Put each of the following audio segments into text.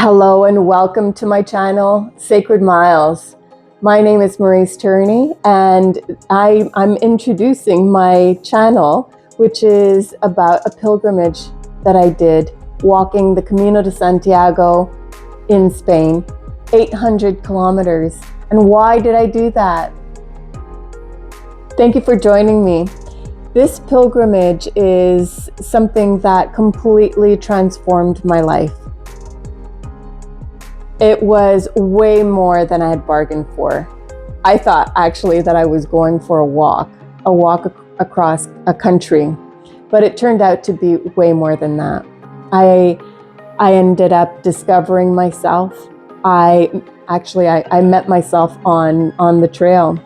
Hello and welcome to my channel, Sacred Miles. My name is Maurice Turney and I'm introducing my channel, which is about a pilgrimage that I did walking the Camino de Santiago in Spain, 800 kilometers. And why did I do that? Thank you for joining me. This pilgrimage is something that completely transformed my life. It was way more than I had bargained for. I thought actually that I was going for a walk across a country, but it turned out to be way more than that. I ended up discovering myself. I met myself on the trail,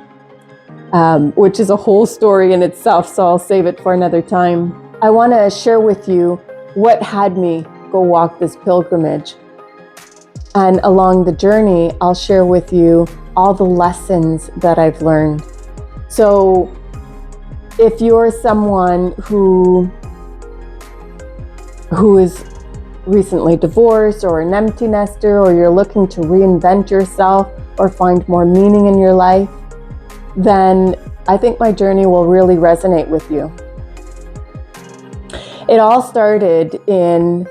which is a whole story in itself, so I'll save it for another time. I want to share with you what had me go walk this pilgrimage. And along the journey, I'll share with you all the lessons that I've learned. So if you're someone who is recently divorced or an empty nester, or you're looking to reinvent yourself or find more meaning in your life, then I think my journey will really resonate with you. It all started in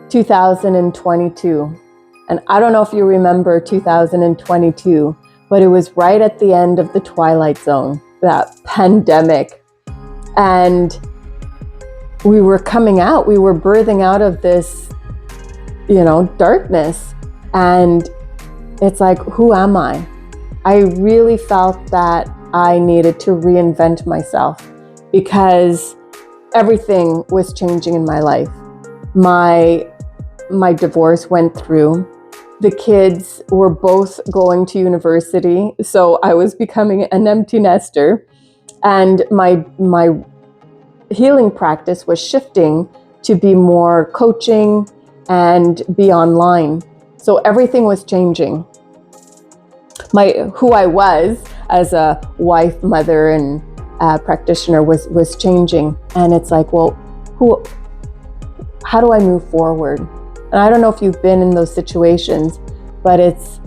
2022. And I don't know if you remember 2022, but it was right at the end of the Twilight Zone, that pandemic. And we were coming out, we were birthing out of this, darkness. And it's like, who am I? I really felt that I needed to reinvent myself because everything was changing in my life. My divorce went through. The kids were both going to university, so I was becoming an empty nester, and my healing practice was shifting to be more coaching and be online. So everything was changing. Who I was as a wife, mother, and practitioner was changing, and it's like, well, how do I move forward? And I don't know if you've been in those situations, but it's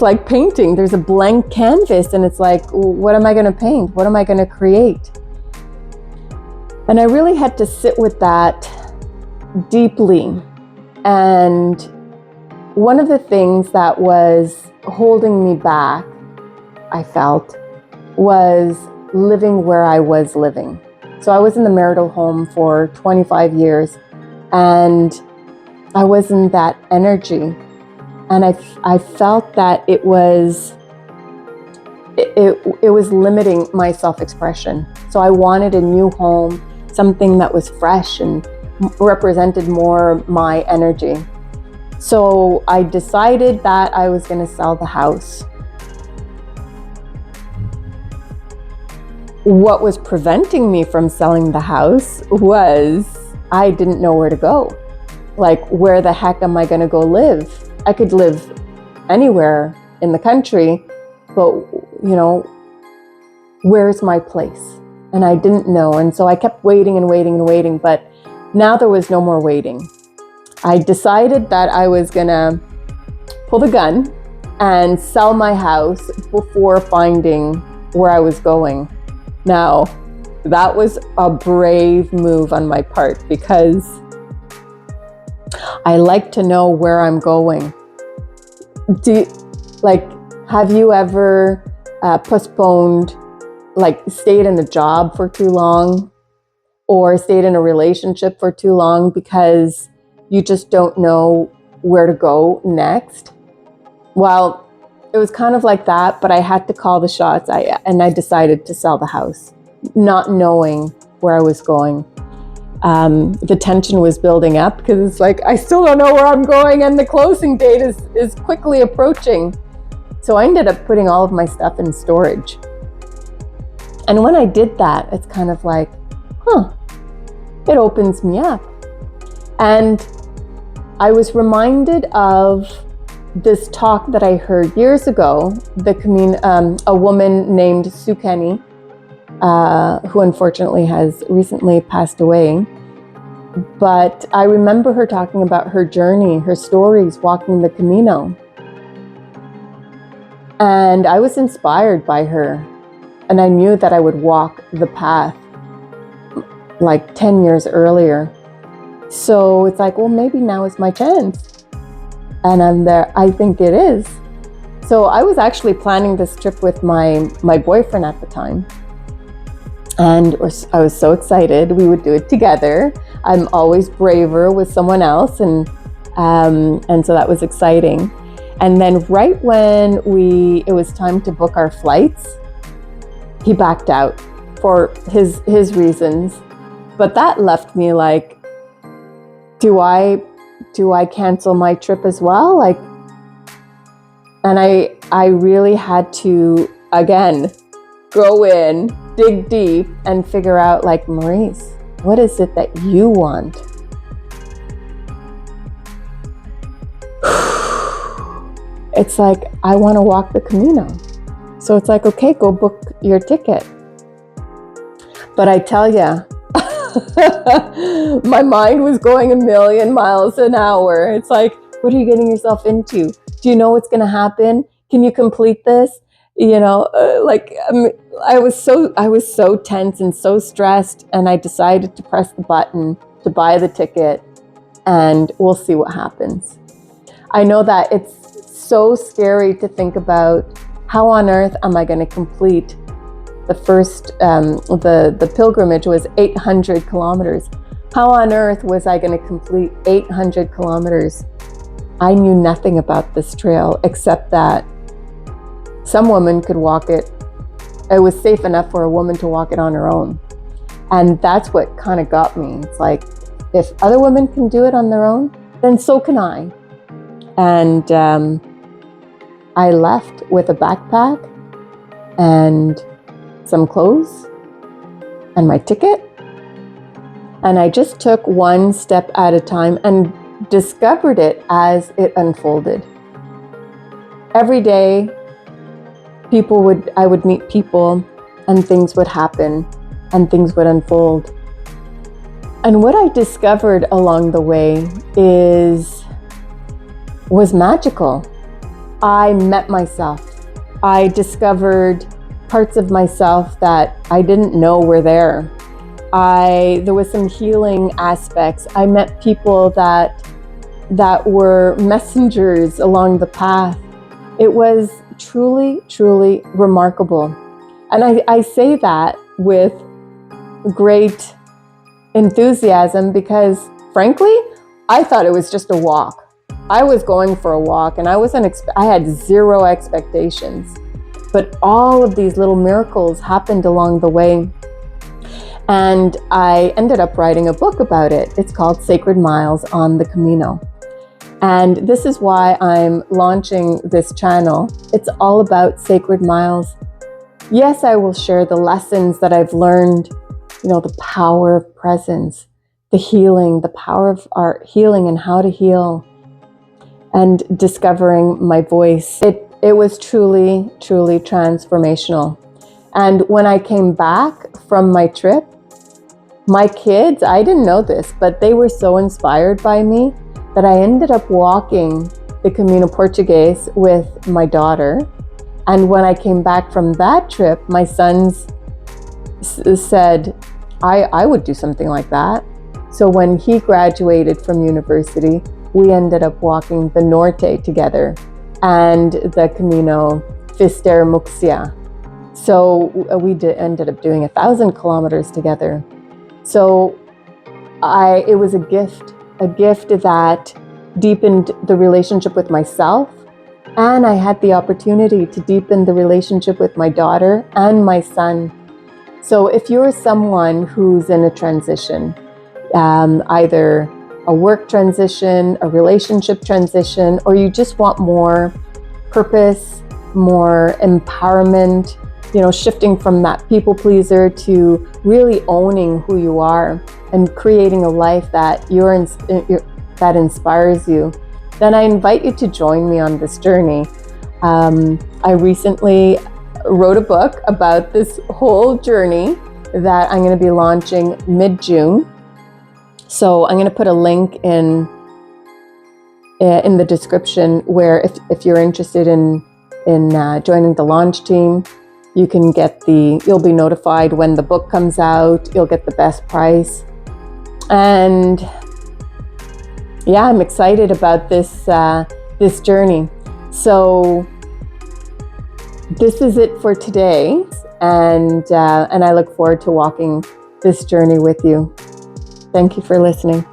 like painting. There's a blank canvas, and it's like, what am I going to paint? What am I going to create? And I really had to sit with that deeply. And one of the things that was holding me back, I felt, was living where I was living. So I was in the marital home for 25 years. And I was in that energy, and I felt that it was limiting my self-expression. So I wanted a new home, something that was fresh and represented more my energy. So I decided that I was going to sell the house. What was preventing me from selling the house was I didn't know where to go. Like, where the heck am I going to go live? I could live anywhere in the country, but, where's my place? And I didn't know. And so I kept waiting and waiting and waiting, but now there was no more waiting. I decided that I was going to pull the gun and sell my house before finding where I was going. Now, that was a brave move on my part because I like to know where I'm going. Have you ever postponed, stayed in a job for too long or stayed in a relationship for too long because you just don't know where to go next? Well, it was kind of like that, but I had to call the shots. I decided to sell the house, not knowing where I was going. The tension was building up because it's like, I still don't know where I'm going, and the closing date is quickly approaching. So I ended up putting all of my stuff in storage. And when I did that, it's kind of like, it opens me up. And I was reminded of this talk that I heard years ago, a woman named Sue Kenny, who unfortunately has recently passed away. But I remember her talking about her journey, her stories, walking the Camino. And I was inspired by her. And I knew that I would walk the path like 10 years earlier. So it's like, well, maybe now is my chance. And I'm there. I think it is. So I was actually planning this trip with my boyfriend at the time. And I was so excited we would do it together. I'm always braver with someone else. And so that was exciting. And then right when it was time to book our flights, he backed out for his reasons. But that left me like, do I cancel my trip as well? Like, and I really had to, again, go in, dig deep, and figure out, like, Maurice, what is it that you want? It's like, I want to walk the Camino. So it's like, okay, go book your ticket. But I tell you, my mind was going a million miles an hour. It's like, what are you getting yourself into? Do you know what's going to happen? Can you complete this? I was so tense and so stressed, and I decided to press the button to buy the ticket, and we'll see what happens. I know that it's so scary to think about how on earth am I going to complete the first, the pilgrimage was 800 kilometers. How on earth was I going to complete 800 kilometers? I knew nothing about this trail except that some woman could walk it. It was safe enough for a woman to walk it on her own. And that's what kind of got me. It's like, if other women can do it on their own, then so can I. And I left with a backpack and some clothes and my ticket. And I just took one step at a time and discovered it as it unfolded. Every day, I would meet people, and things would happen and things would unfold. And what I discovered along the way was magical. I met myself. I discovered parts of myself that I didn't know were there. There was some healing aspects. I met people that were messengers along the path. It was truly, truly remarkable. And I say that with great enthusiasm because, frankly, I thought it was just a walk. I was going for a walk, and I had zero expectations. But all of these little miracles happened along the way. And I ended up writing a book about it. It's called Sacred Miles on the Camino. And this is why I'm launching this channel. It's all about sacred miles. Yes, I will share the lessons that I've learned, the power of presence, the healing, the power of our healing and how to heal, and discovering my voice. It was truly, truly transformational. And when I came back from my trip, my kids, I didn't know this, but they were so inspired by me that I ended up walking the Camino Portuguese with my daughter. And when I came back from that trip, my sons said, I would do something like that. So when he graduated from university, we ended up walking the Norte together and the Camino Fister Muxia. So we ended up doing 1,000 kilometers together. So it was a gift that deepened the relationship with myself. And I had the opportunity to deepen the relationship with my daughter and my son. So if you're someone who's in a transition, either a work transition, a relationship transition, or you just want more purpose, more empowerment, shifting from that people pleaser to really owning who you are and creating a life that that inspires you, then I invite you to join me on this journey. I recently wrote a book about this whole journey that I'm going to be launching mid-June. So I'm going to put a link in the description where if you're interested in joining the launch team, you can you'll be notified when the book comes out. You'll get the best price. And yeah, I'm excited about this journey. So this is it for today, and I look forward to walking this journey with you. Thank you for listening.